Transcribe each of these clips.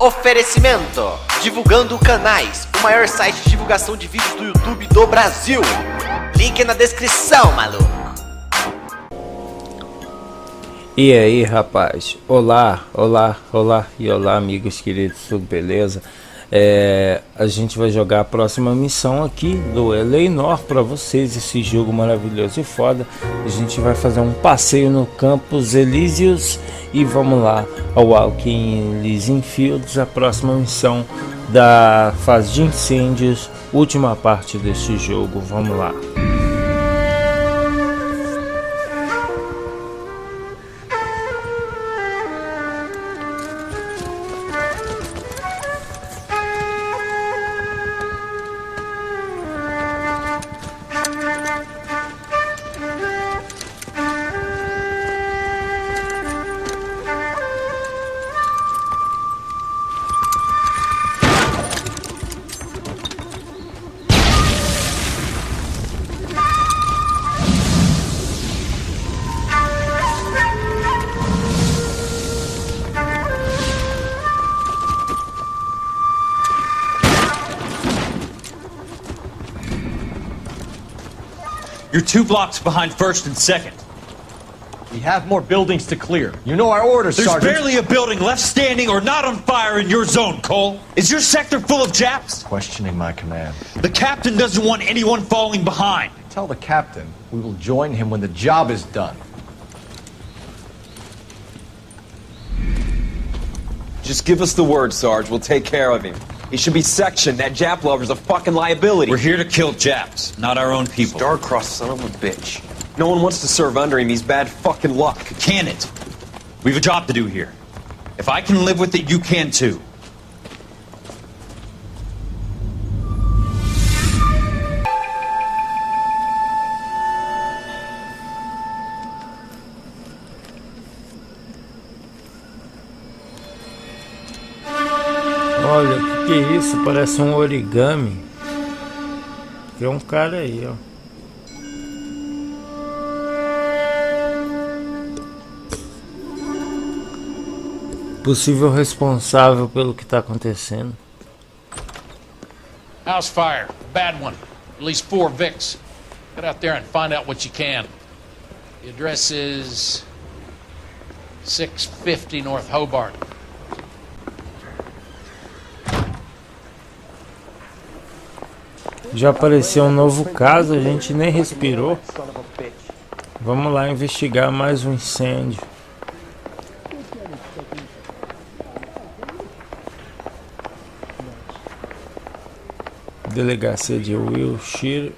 Oferecimento: Divulgando Canais, o maior site de divulgação de vídeos do YouTube do Brasil. Link na descrição, maluco. E aí, rapaz? Olá, olá, olá e olá, amigos queridos, tudo beleza? A gente vai jogar a próxima missão aqui do Noire para vocês, esse jogo maravilhoso e foda. A gente vai fazer um passeio no Campos Elisios e vamos lá ao Walking Fields, a próxima missão da fase de incêndios, última parte deste jogo. Vamos lá. You're 2 blocks behind first and second. We have more buildings to clear. You know our orders, There's Sergeant. barely a building left standing or not on fire in your zone, Cole. Is your sector full of Japs? Questioning my command. The captain doesn't want anyone falling behind. Tell the captain we will join him when the job is done. Just give us the word, Sarge. We'll take care of him. He should be sectioned. That Jap lover's a fucking liability. We're here to kill Japs, not our own people. Star-crossed son of a bitch. No one wants to serve under him. He's bad fucking luck. Can it? We've a job to do here. If I can live with it, you can too. Olha, o que é isso? Parece um origami. Tem um cara aí, ó. Possível responsável pelo que está acontecendo. House fire, bad one. At least 4 Vicks. Get out there and find out what you can. The address is 650 North Hobart. Já apareceu um novo caso, a gente nem respirou. Vamos lá investigar mais um incêndio. Delegacia de Wilshire.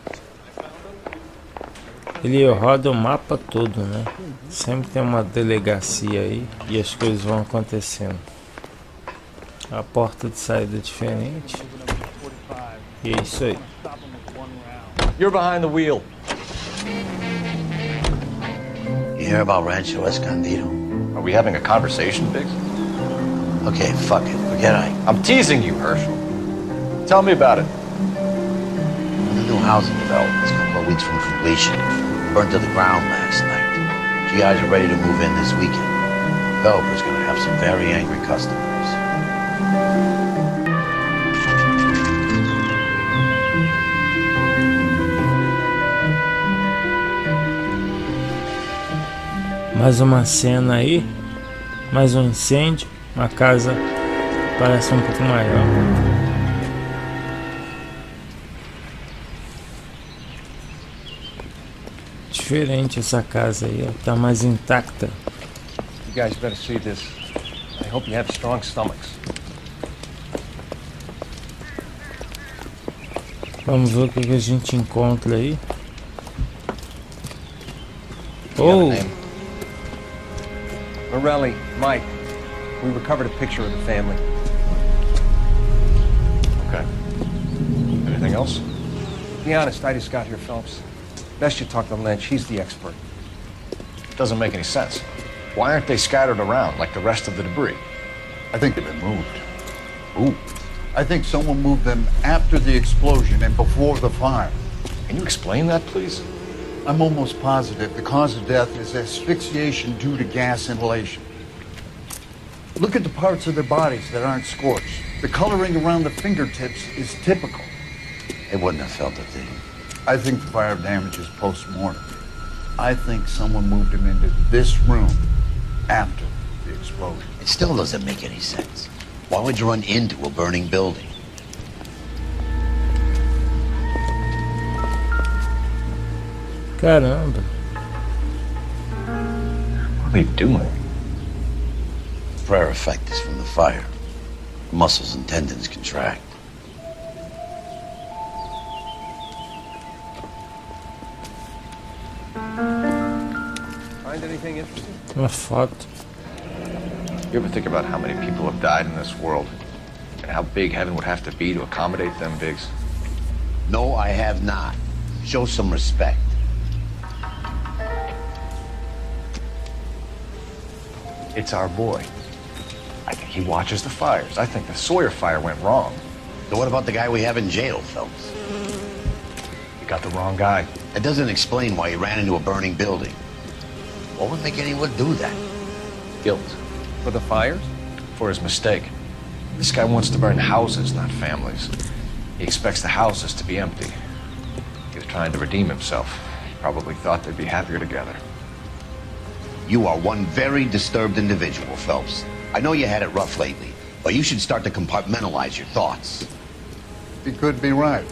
Ele roda o mapa todo, né? Sempre tem uma delegacia aí e as coisas vão acontecendo. A porta de saída é diferente. E é isso aí. You're behind the wheel. You hear about Rancho Escondido? Are we having a conversation, Biggs? Okay, fuck it. Forget I'm teasing you, Herschel. Tell me about it. The new housing development's a couple of weeks from completion. Burned to the ground last night. GIs are ready to move in this weekend. Developer's gonna have some very angry customers. Mais uma cena aí, mais um incêndio, uma casa parece um pouco maior. Diferente essa casa aí, ó, tá mais intacta. You guys better see this. I hope you have strong stomachs. Vamos ver o que a gente encontra aí. Oh! Morelli, Mike, we recovered a picture of the family. Okay. Anything else? Be honest, I just got here, Phelps. Best you talk to Lynch, he's the expert. Doesn't make any sense. Why aren't they scattered around like the rest of the debris? I think they've been moved. Ooh. I think someone moved them after the explosion and before the fire. Can you explain that, please? I'm almost positive the cause of death is asphyxiation due to gas inhalation. Look at the parts of their bodies that aren't scorched. The coloring around the fingertips is typical. They wouldn't have felt a thing. I think the fire damage is post-mortem. I think someone moved him into this room after the explosion. It still doesn't make any sense. Why would you run into a burning building? Caramba. What are they doing? Prayer effect is from the fire. Muscles and tendons contract. Find anything interesting? Uma foto. You ever think about how many people have died in this world? And how big heaven would have to be to accommodate them, Biggs? No, I have not. Show some respect. It's our boy. I think he watches the fires. I think the Sawyer fire went wrong. So what about the guy we have in jail, Phelps? You got the wrong guy. That doesn't explain why he ran into a burning building. What would make anyone do that? Guilt. For the fires? For his mistake. This guy wants to burn houses, not families. He expects the houses to be empty. He was trying to redeem himself. He probably thought they'd be happier together. You are one very disturbed individual, Phelps. I know you had it rough lately, but you should start to compartmentalize your thoughts. He could be right.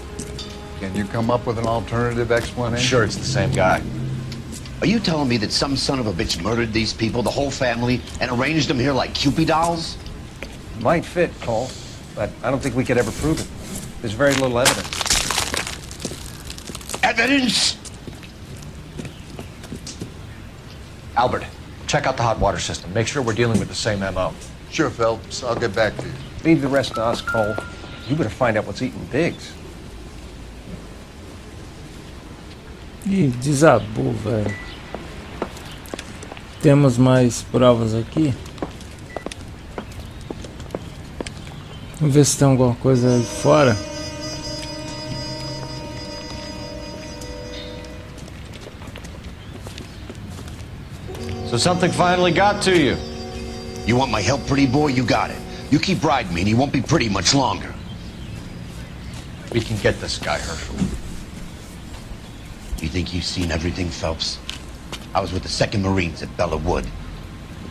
Can you come up with an alternative explanation? I'm sure it's the same guy. Are you telling me that some son of a bitch murdered these people, the whole family, and arranged them here like Cupid dolls? Might fit, Cole, but I don't think we could ever prove it. There's very little evidence. Evidence? Albert, check out the hot water system. Make sure we're dealing with the same MO. Sure, Phelps. I'll get back to you. Leave the rest to us, Cole. You better find out what's eating Biggs. Ih, desabou, velho. Temos mais provas aqui. Vamos ver se tem alguma coisa aí fora. So something finally got to you. You want my help, pretty boy? You got it. You keep riding me and you won't be pretty much longer. We can get this guy, Herschel. You think you've seen everything, Phelps? I was with the 2nd Marines at Bella Wood.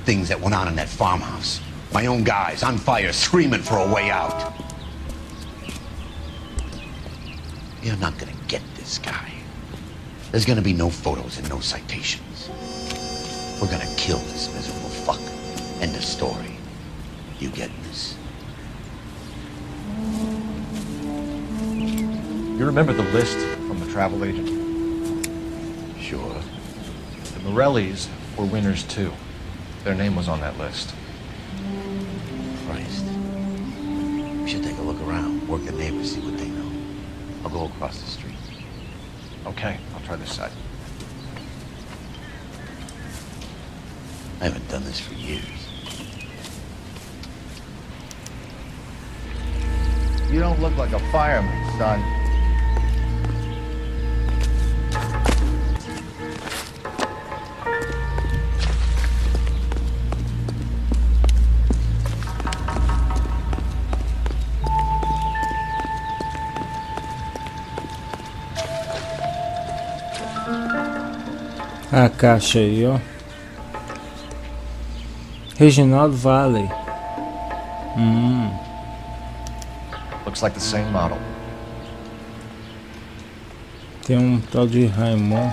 Things that went on in that farmhouse. My own guys on fire, screaming for a way out. You're not gonna get this guy. There's gonna be no photos and no citations. We're gonna kill this miserable fuck. End of story. You getting this? You remember the list from the travel agent? Sure. The Morellis were winners too. Their name was on that list. Christ. We should take a look around, work the neighbors, see what they know. I'll go across the street. Okay, I'll try this side. I haven't done this for years. You don't look like a fireman, son. A caixa aí, ó. Reginaldo Valley. Looks like the same model. Tem tal de Raimon.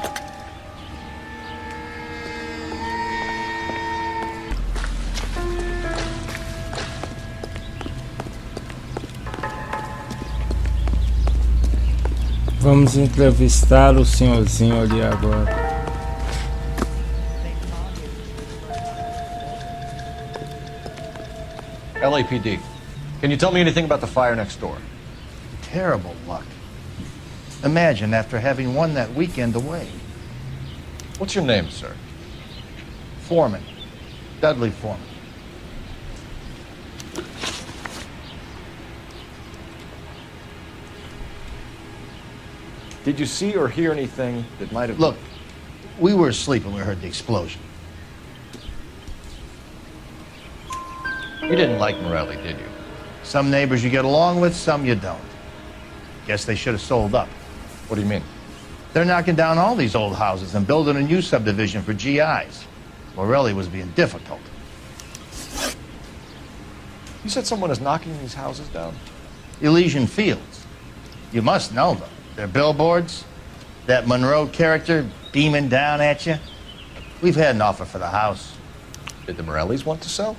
Vamos entrevistar o senhorzinho ali agora. LAPD. Can you tell me anything about the fire next door? Terrible luck. Imagine after having won that weekend away. What's your name, sir? Foreman. Dudley Foreman. Did you see or hear anything that might have... Look, we were asleep when we heard the explosion. You didn't like Morelli, did you? Some neighbors you get along with, some you don't. Guess they should have sold up. What do you mean? They're knocking down all these old houses and building a new subdivision for GIs. Morelli was being difficult. You said someone is knocking these houses down? Elysian Fields. You must know them. Their billboards, that Monroe character beaming down at you. We've had an offer for the house. Did the Morellis want to sell?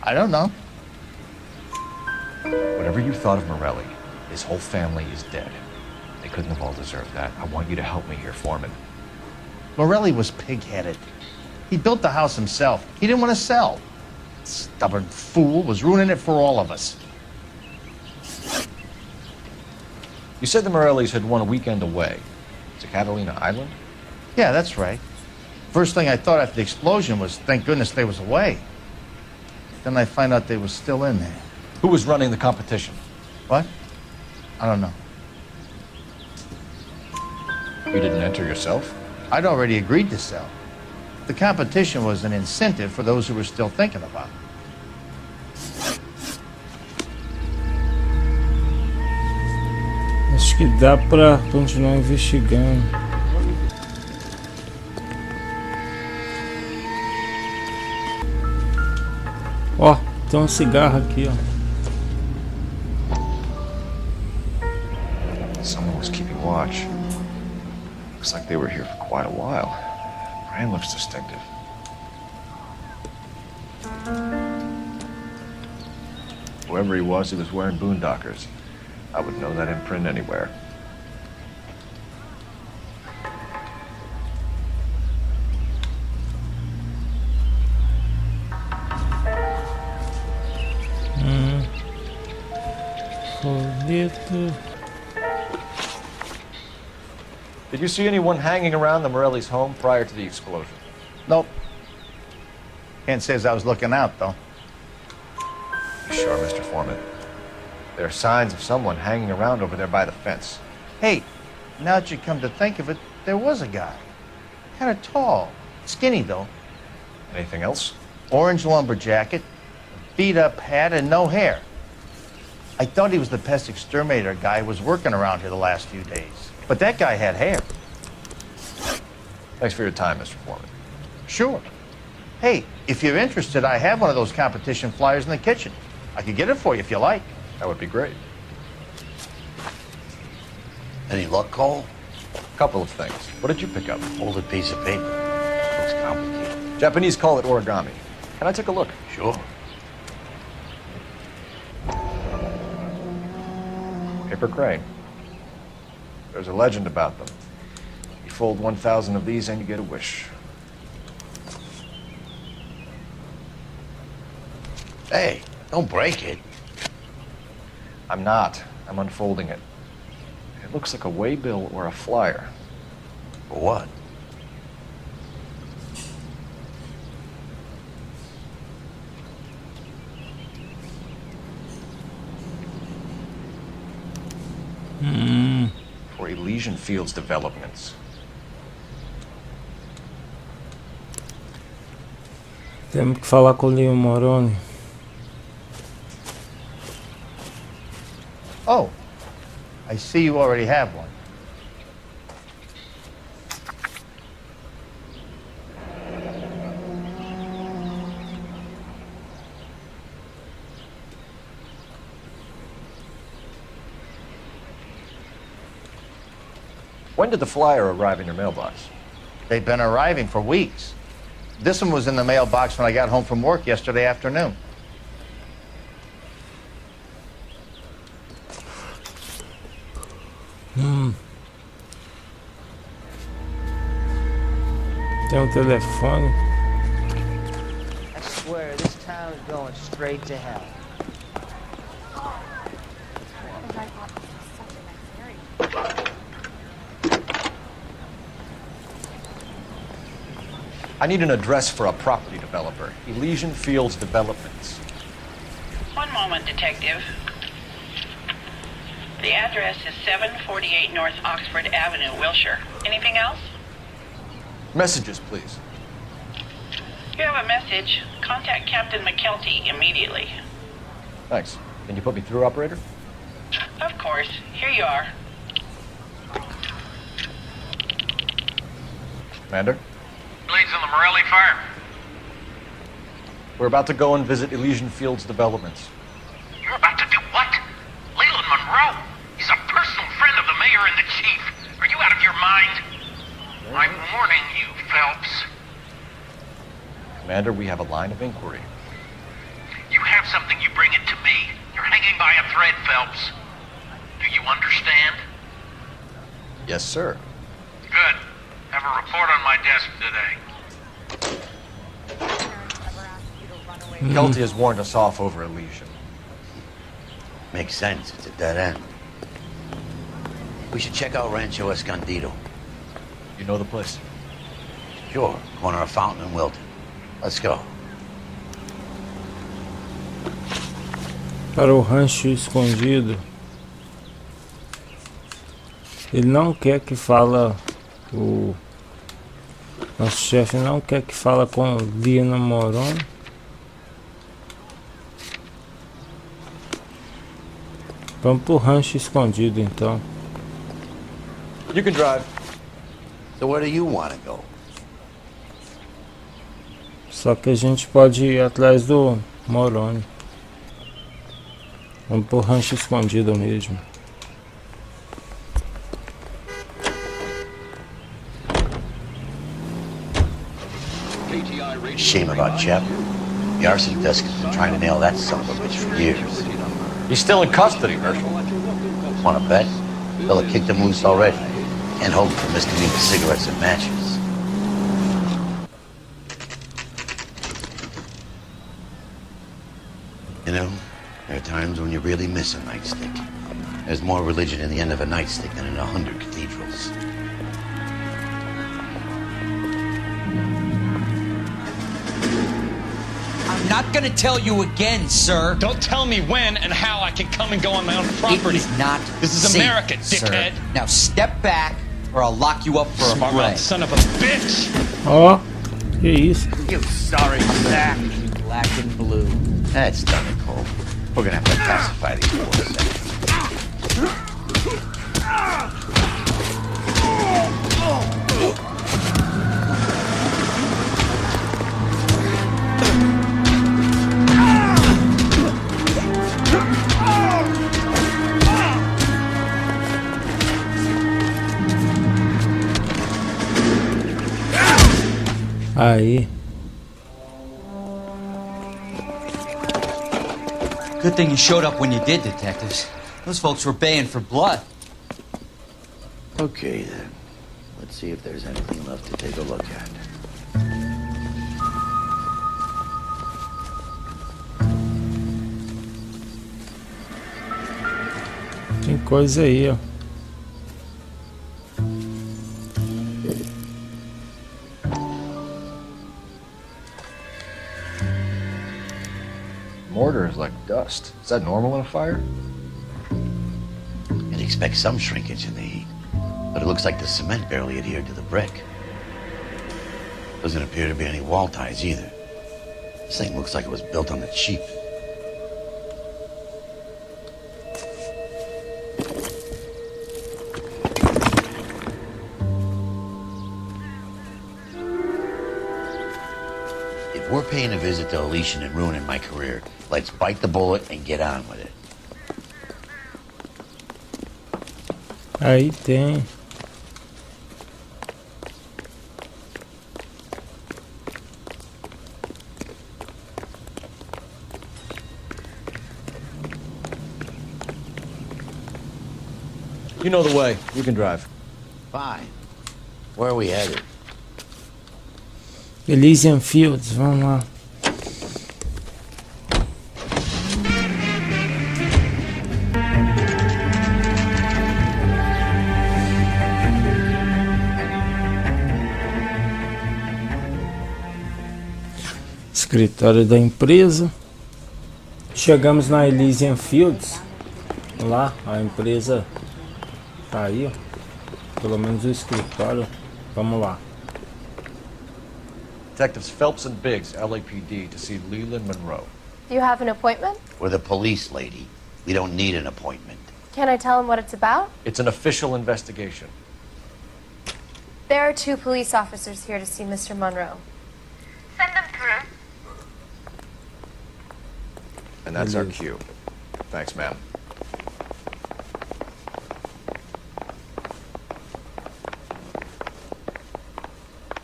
I don't know. Whatever you thought of Morelli, his whole family is dead. They couldn't have all deserved that. I want you to help me here, Foreman. Morelli was pig-headed. He built the house himself. He didn't want to sell. Stubborn fool was ruining it for all of us. You said the Morellis had won a weekend away to Catalina Island? Yeah, that's right. First thing I thought after the explosion was, thank goodness they was away. Then I find out they was still in there. Who was running the competition? What? I don't know. You didn't enter yourself? I'd already agreed to sell. The competition was an incentive for those who were still thinking about it. Acho que dá pra continuar investigando. Ó, tem uma cigarra aqui, ó. Someone was keeping watch. Looks like they were here for quite a while. Brand looks distinctive. Whoever he was wearing boondockers. I would know that imprint anywhere. Folheto. Did you see anyone hanging around the Morellis' home prior to the explosion? Nope. Can't say as I was looking out, though. You sure, Mr. Foreman? There are signs of someone hanging around over there by the fence. Hey, now that you come to think of it, there was a guy. Kind of tall. Skinny, though. Anything else? Orange lumber jacket, beat-up hat, and no hair. I thought he was the pest exterminator guy who was working around here the last few days. But that guy had hair. Thanks for your time, Mr. Foreman. Sure. Hey, if you're interested, I have one of those competition flyers in the kitchen. I could get it for you if you like. That would be great. Any luck, Cole? A couple of things. What did you pick up? Folded piece of paper. Looks complicated. Japanese call it origami. Can I take a look? Sure. Paper crane. There's a legend about them. You fold 1,000 of these and you get a wish. Hey, don't break it. I'm not. I'm unfolding it. It looks like a waybill or a flyer. For what? For Elysian Fields developments. Temos que falar com o Leo Moroni. Oh, I see you already have one. When did the flyer arrive in your mailbox? They've been arriving for weeks. This one was in the mailbox when I got home from work yesterday afternoon. Tem telefone. I swear, this town is going straight to hell. I need an address for a property developer. Elysian Fields Developments. One moment, Detective. The address is 748 North Oxford Avenue, Wilshire. Anything else? Messages, please. You have a message. Contact Captain McKelty immediately. Thanks. Can you put me through, operator? Of course. Here you are. Commander? Leads on the Morelli fire. We're about to go and visit Elysian Fields developments. You're about to do what? Leland Monroe? He's a personal friend of the mayor and the chief. Are you out of your mind? I'm warning you, Phelps. Commander, we have a line of inquiry. You have something, you bring it to me. You're hanging by a thread, Phelps. Do you understand? Yes, sir. Good. Have a report on my desk today. McKelty has warned us off over Elysian. Makes sense. It's a dead end. We should check out Rancho Escondido. You know the place? Sure. Corner of Fountain and Wilton. Let's go. Para o rancho escondido. Ele não quer que fala, o nosso chefe não quer que fala com Lina Moroni. Vamos pro rancho escondido então. You can drive. So where do you want to go? Só que a gente pode ir atrás do Moroni. Vamos pro rancho escondido mesmo. Shame about Chap. The arson desk has been trying to nail that son of a bitch for years. He's still in custody, Herschel. Want to bet? They'll have kicked him loose already. Can't hold him for misdemeanor cigarettes and matches. You know, there are times when you really miss a nightstick. There's more religion in the end of a nightstick than in 100 cathedrals. I'm not gonna tell you again, sir. Don't tell me when and how I can come and go on my own property. It is not This is safe, America, dickhead. Sir. Now step back, or I'll lock you up for Smart a mouth break. son of a bitch! Ó, que isso? You sorry sack. Black and blue. That's done, Nicole. We're gonna have to pacify these boys. Aí. Good thing you showed up when you did, detectives. Those folks were baying for blood. Okay, then. Let's see if there's anything left to take a look at. Tem coisa aí, ó. Mortar is like dust. Is that normal in a fire? You'd expect some shrinkage in the heat, but it looks like the cement barely adhered to the brick. Doesn't appear to be any wall ties either. This thing looks like it was built on the cheap. If we're paying a visit to Elysian and ruining my career, let's bite the bullet and get on with it. Aí tem. You know the way. You can drive. Fine. Where are we headed? Elysian Fields, vamos lá. Escritório da empresa. Chegamos na Elysian Fields. Lá a empresa tá aí, ó. Pelo menos o escritório. Vamos lá. Detectives Phelps and Biggs, LAPD, to see Leland Monroe. Do you have an appointment? We're the police, lady. We don't need an appointment. Can I tell him what it's about? It's an official investigation. There are 2 police officers here to see Mr. Monroe. Send them through. And that's our cue. Thanks, ma'am.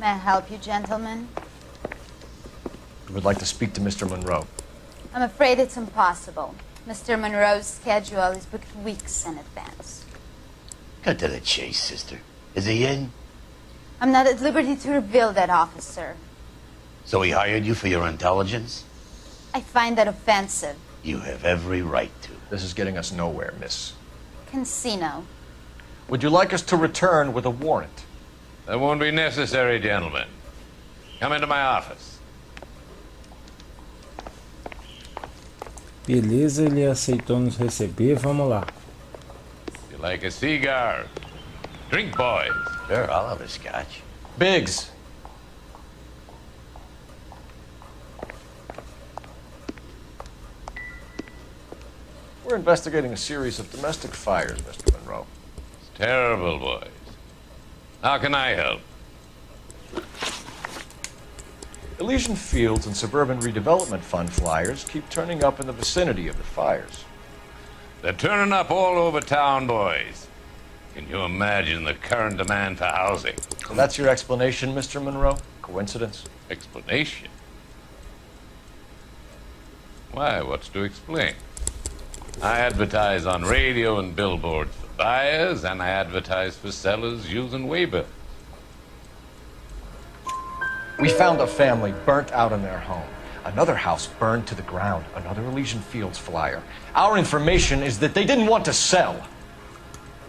May I help you, gentlemen? We would like to speak to Mr. Monroe. I'm afraid it's impossible. Mr. Monroe's schedule is booked weeks in advance. Cut to the chase, sister. Is he in? I'm not at liberty to reveal that, officer. So he hired you for your intelligence? I find that offensive. You have every right to. This is getting us nowhere, miss. Casino. Would you like us to return with a warrant? That won't be necessary, gentlemen. Come into my office. Beleza, ele aceitou nos receber, vamos lá. You like a cigar? Drink, boys. Sure, I'll have a scotch. Biggs. We're investigating a series of domestic fires, Mr. Monroe. It's terrible, boys. How can I help? Elysian Fields and Suburban Redevelopment Fund flyers keep turning up in the vicinity of the fires. They're turning up all over town, boys. Can you imagine the current demand for housing? So that's your explanation, Mr. Monroe? Coincidence? Explanation? Why, what's to explain? I advertise on radio and billboards for buyers, and I advertise for sellers using waybills. We found a family burnt out in their home. Another house burned to the ground. Another Elysian Fields flyer. Our information is that they didn't want to sell.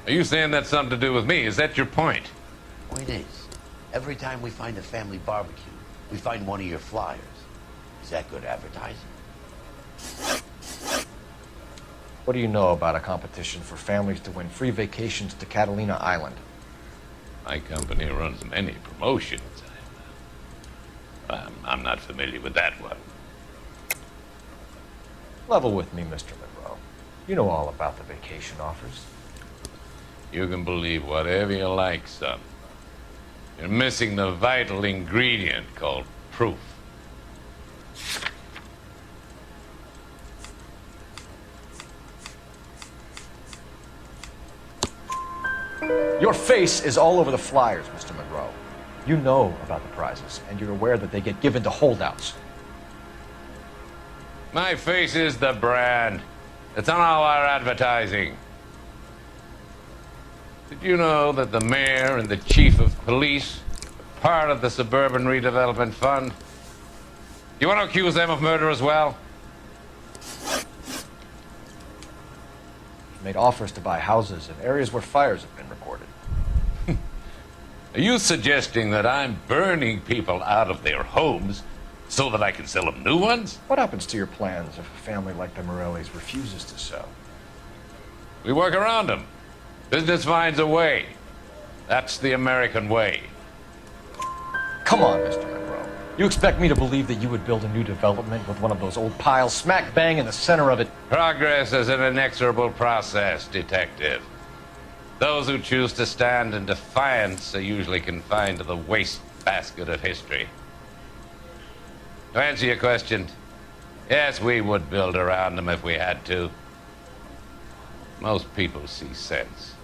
Are you saying that's something to do with me? Is that your point? Point is, every time we find a family barbecue, we find one of your flyers. Is that good advertising? What do you know about a competition for families to win free vacations to Catalina Island? My company runs many promotions. I'm not familiar with that one. Level with me, Mr. Monroe. You know all about the vacation offers. You can believe whatever you like, son. You're missing the vital ingredient called proof. Your face is all over the flyers, Mr. Monroe. You know about the prizes, and you're aware that they get given to holdouts. My face is the brand. It's on all our advertising. Did you know that the mayor and the chief of police are part of the Suburban Redevelopment Fund? You want to accuse them of murder as well? Made offers to buy houses in areas where fires have been recorded. Are you suggesting that I'm burning people out of their homes so that I can sell them new ones? What happens to your plans if a family like the Morellis refuses to sell? We work around them. Business finds a way. That's the American way. Come on, Mr. Monroe. You expect me to believe that you would build a new development with one of those old piles smack bang in the center of it? Progress is an inexorable process, detective. Those who choose to stand in defiance are usually confined to the wastebasket of history. To answer your question, yes, we would build around them if we had to. Most people see sense.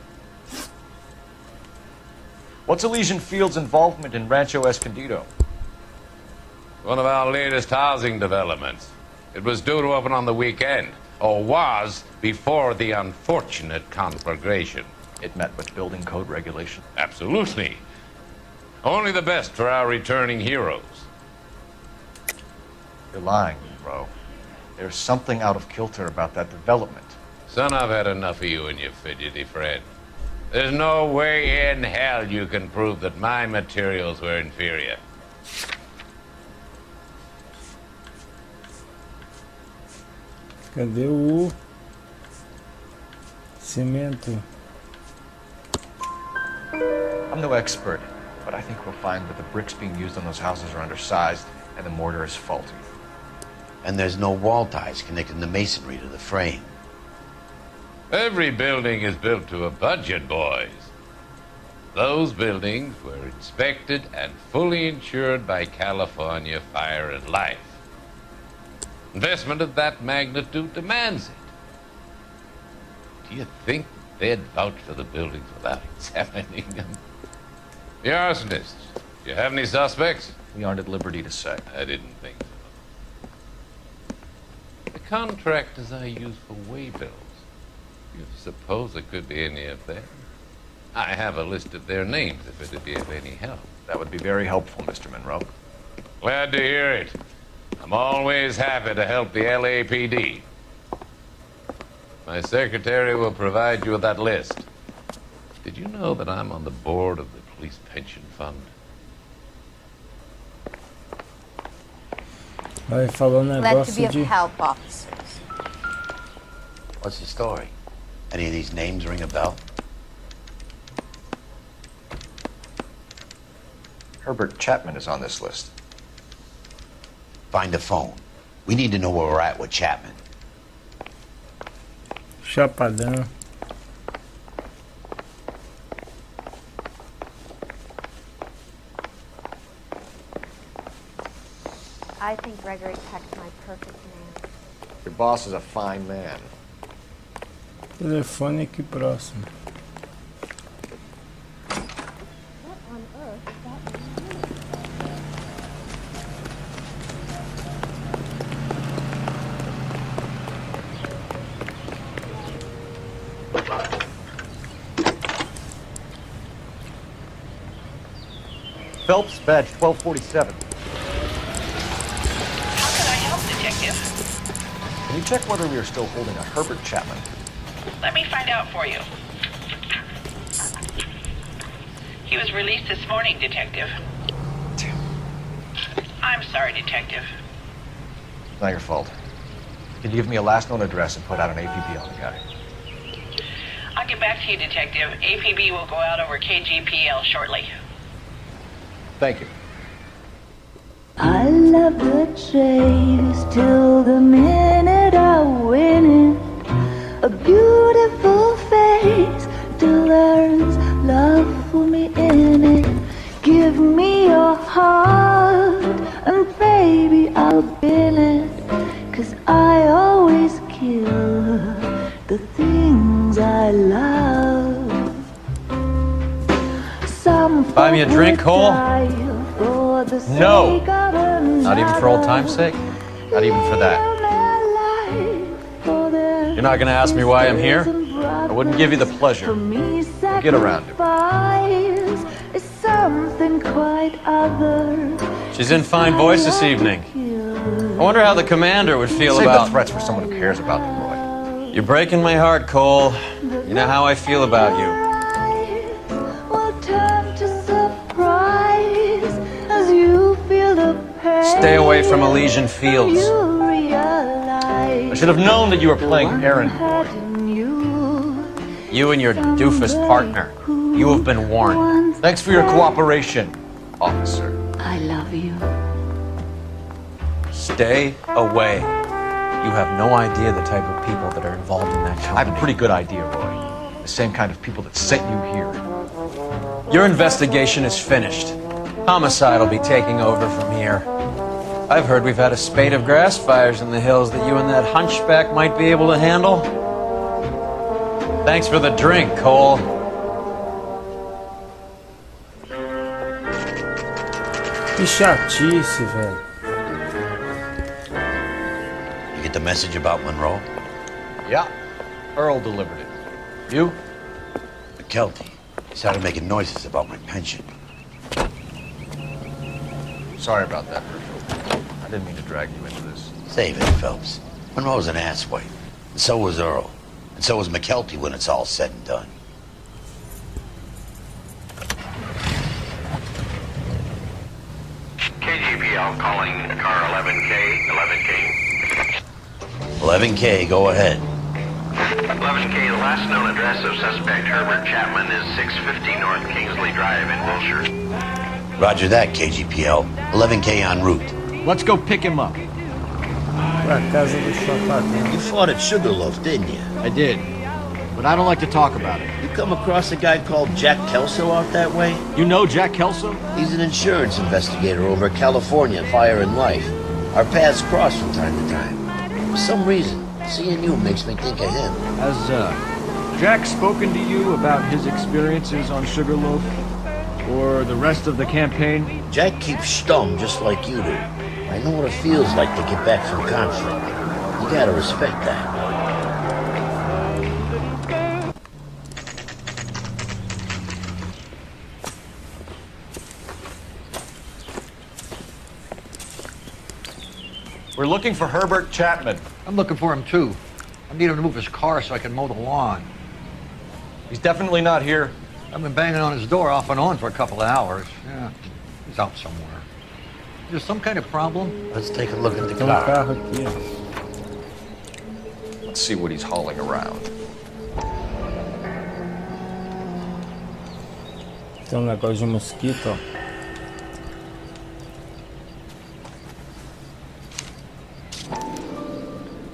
What's Elysian Fields' involvement in Rancho Escondido? One of our latest housing developments. It was due to open on the weekend, or was before the unfortunate conflagration. It met with building code regulation? Absolutely. Only the best for our returning heroes. You're lying, Monroe. There's something out of kilter about that development. Son, I've had enough of you and your fidgety friend. There's no way in hell you can prove that my materials were inferior. Cadê o cimento? I'm no expert, But I think we'll find that the bricks being used on those houses are undersized and the mortar is faulty. And there's no wall ties connecting the masonry to the frame. Every building is built to a budget, boys. Those buildings were inspected and fully insured by California Fire and Life. Investment of that magnitude demands it. Do you think they'd vouch for the buildings without examining them? The arsonists, do you have any suspects? We aren't at liberty to say. I didn't think so. The contractors I use for way bills, you suppose it could be any of them? I have a list of their names if it'd be of any help. That would be very helpful, Mr. Monroe. Glad to hear it. I'm always happy to help the LAPD. My secretary will provide you with that list. Did you know that I'm on the board of the police pension fund? Vai falar Glad to negócio be of de... help, officers. What's the story? Any of these names ring a bell? Herbert Chapman is on this list. Find a phone. We need to know where we're at with Chapman. Chapadão. I think Gregory Peck's my perfect man. Your boss is a fine man. Telefone aqui próximo. What on earth is that? Phelps, badge 1247. How can I help, Detective? Can you check whether we are still holding a Herbert Chapman? Let me find out for you. He was released this morning, Detective. I'm sorry, Detective. It's not your fault. Can you give me a last known address and put out an APB on the guy? I'll get back to you, Detective. APB will go out over KGPL shortly. Thank you. I love the chase till the minute I win it. A beautiful face till there's love for me in it. Give me your heart and baby I'll bill it. 'Cause I always kill the things I love. Some Buy me a drink, Cole? No! Not even for old time's sake? Not even for that. You're not gonna ask me why I'm here? I wouldn't give you the pleasure. Get around it. She's in fine voice this evening. I wonder how the commander would feel Save about... the threats for someone who cares about them, Roy. You're breaking my heart, Cole. You know how I feel about you. Stay away from Elysian Fields. I should have known that you were playing errand boy. You and your doofus partner. You have been warned. Thanks for your cooperation, officer. I love you. Stay away. You have no idea the type of people that are involved in that company. I have a pretty good idea, Roy. The same kind of people that sent you here. Your investigation is finished. Homicide will be taking over from here. I've heard we've had a spate of grass fires in the hills that you and that hunchback might be able to handle. Thanks for the drink, Cole. Que chatice, velho. You get the message about Monroe? Yeah. Earl delivered it. You? McKelty. He started making noises about my pension. Sorry about that, Virgil. I didn't mean to drag you into this. Save it, Phelps. Monroe's an asswipe. And so was Earl. And so was McKelty when it's all said and done. KGPL calling car 11K, 11K. 11K, go ahead. 11K, the last known address of suspect Herbert Chapman is 650 North Kingsley Drive in Wilshire. Roger that, KGPL. 11K en route. Let's go pick him up. Pra casa do Chapadão. You fought at Sugarloaf, didn't you? I did, but I don't like to talk about it. You come across a guy called Jack Kelso out that way? You know Jack Kelso? He's an insurance investigator over at California Fire and Life. Our paths cross from time to time. For some reason, seeing you makes me think of him. Has Jack spoken to you about his experiences on Sugarloaf? Or the rest of the campaign? Jack keeps stum just like you do. I know what it feels like to get back from conflict. You gotta respect that. We're looking for Herbert Chapman. I'm looking for him too. I need him to move his car so I can mow the lawn. He's definitely not here. I've been banging on his door off and on for a couple of hours. Yeah, he's out somewhere. Is there some kind of problem? Let's take a look at the Tem car. carro aqui, ó. Let's see what he's hauling around. Tem negócio de mosquito, ó.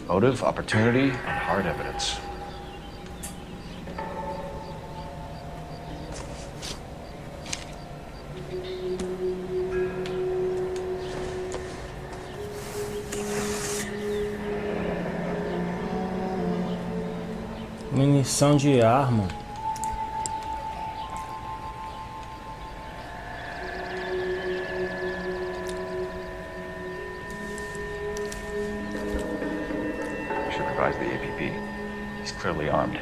Motive, opportunity, and hard evidence. Munição de arma. Should revise the APP. He's clearly armed.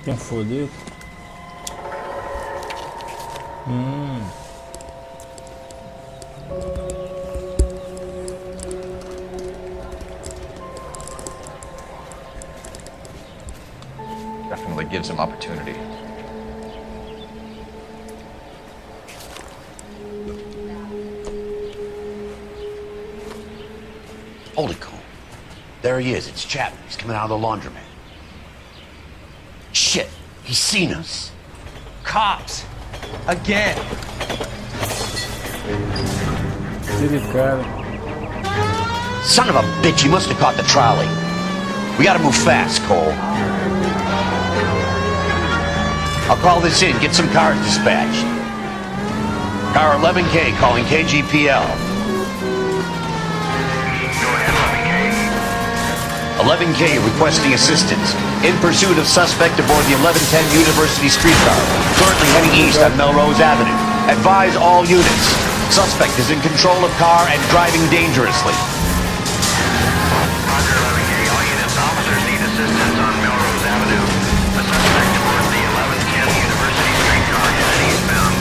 Tem folheto. Definitely gives him opportunity. Holy cow. There he is. It's Chapman. He's coming out of the laundromat. Shit. He's seen us. Cops! Again! Tire cara. Son of a bitch. He must have caught the trolley. We gotta move fast, Cole. I'll call this in. Get some cars dispatched. Car 11K calling KGPL. 11K requesting assistance. In pursuit of suspect aboard the 1110 University streetcar. Currently heading east on Melrose Avenue. Advise all units. Suspect is in control of car and driving dangerously. Roger, 11K, all units. Officers need assistance on Melrose Avenue. The suspect aboard the 1110 University streetcar headed eastbound.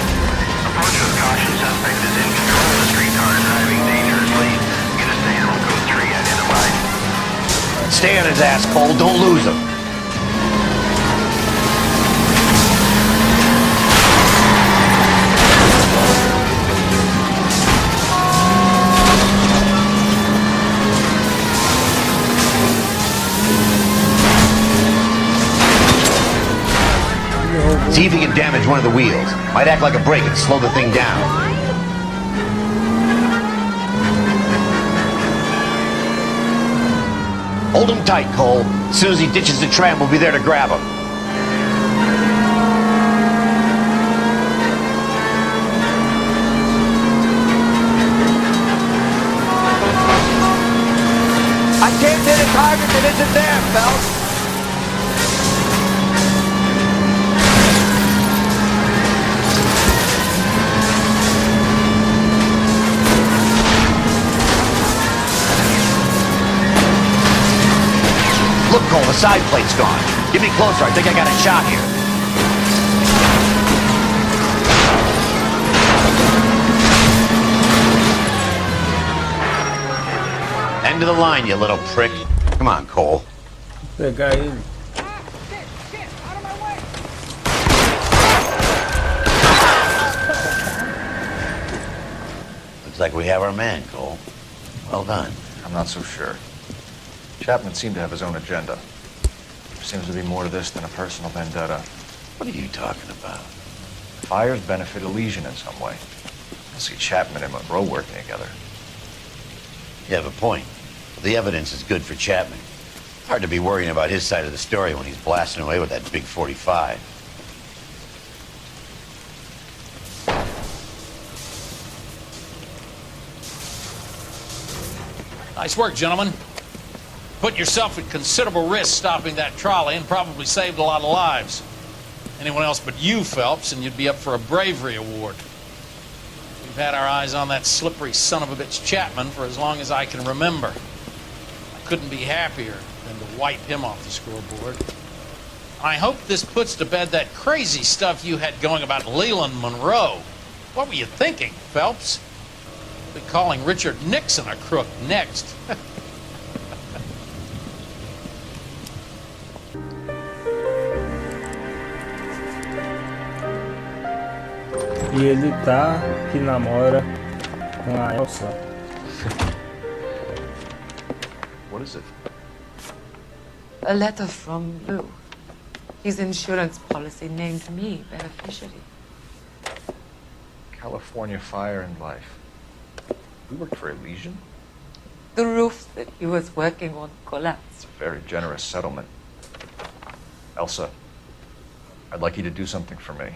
Approach with caution. Suspect is in control of the streetcar and driving dangerously. Interstate Road Code 3 identified. Stay on his ass, Cole. Don't lose him. See if he can damage one of the wheels. Might act like a brake and slow the thing down. Hold him tight, Cole. As soon as he ditches the tram, we'll be there to grab him. I can't hit a target that isn't there, Phelps. Look, Cole, the side plate's gone. Get me closer. I think I got a shot here. End of the line, you little prick. Come on, Cole. Vou pegar ele. Looks like we have our man, Cole. Well done. I'm not so sure. Chapman seemed to have his own agenda. There seems to be more to this than a personal vendetta. What are you talking about? Fires benefit Elisios in some way. I see Chapman and Monroe working together. You have a point. The evidence is good for Chapman. Hard to be worrying about his side of the story when he's blasting away with that big 45. Nice work, gentlemen. Put yourself at considerable risk stopping that trolley and probably saved a lot of lives. Anyone else but you, Phelps, and you'd be up for a bravery award. We've had our eyes on that slippery son of a bitch Chapman for as long as I can remember. I couldn't be happier than to wipe him off the scoreboard. I hope this puts to bed that crazy stuff you had going about Leland Monroe. What were you thinking, Phelps? Be calling Richard Nixon a crook next. E ele tá que namora com a Elsa. What is it? A letter from Lou. His insurance policy named me beneficiary. California Fire and Life. We worked for Elisios? The roof that he was working on collapsed. It's a very generous settlement. Elsa, I'd like you to do something for me.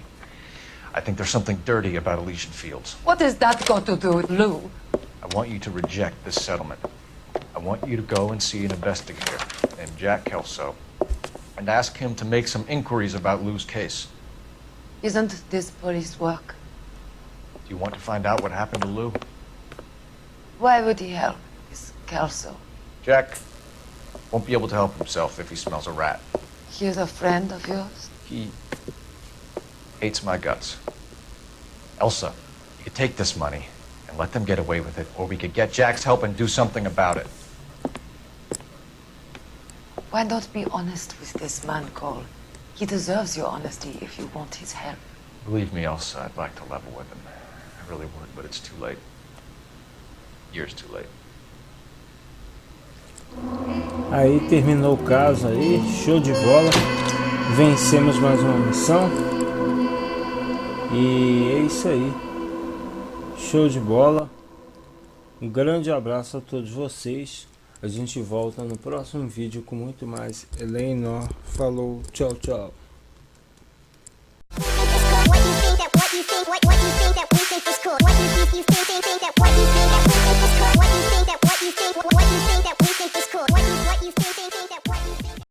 I think there's something dirty about Elysian Fields. What has that got to do with Lou? I want you to reject this settlement. I want you to go and see an investigator named Jack Kelso and ask him to make some inquiries about Lou's case. Isn't this police work? Do you want to find out what happened to Lou? Why would he help this Kelso? Jack won't be able to help himself if he smells a rat. He is a friend of yours? He hates my guts. Elsa, you could take this money and let them get away with it, or we could get Jack's help and do something about it. Why not be honest with this man, Cole? He deserves your honesty if you want his help. Believe me, Elsa, I'd like to level with him. I really would, but it's too late. Years too late. Aí terminou o caso aí, show de bola. Vencemos mais uma missão. E é isso aí. Show de bola. Um grande abraço a todos vocês. A gente volta no próximo vídeo com muito mais Eleanor. Falou, tchau, tchau. What you think that we think is cool? What you think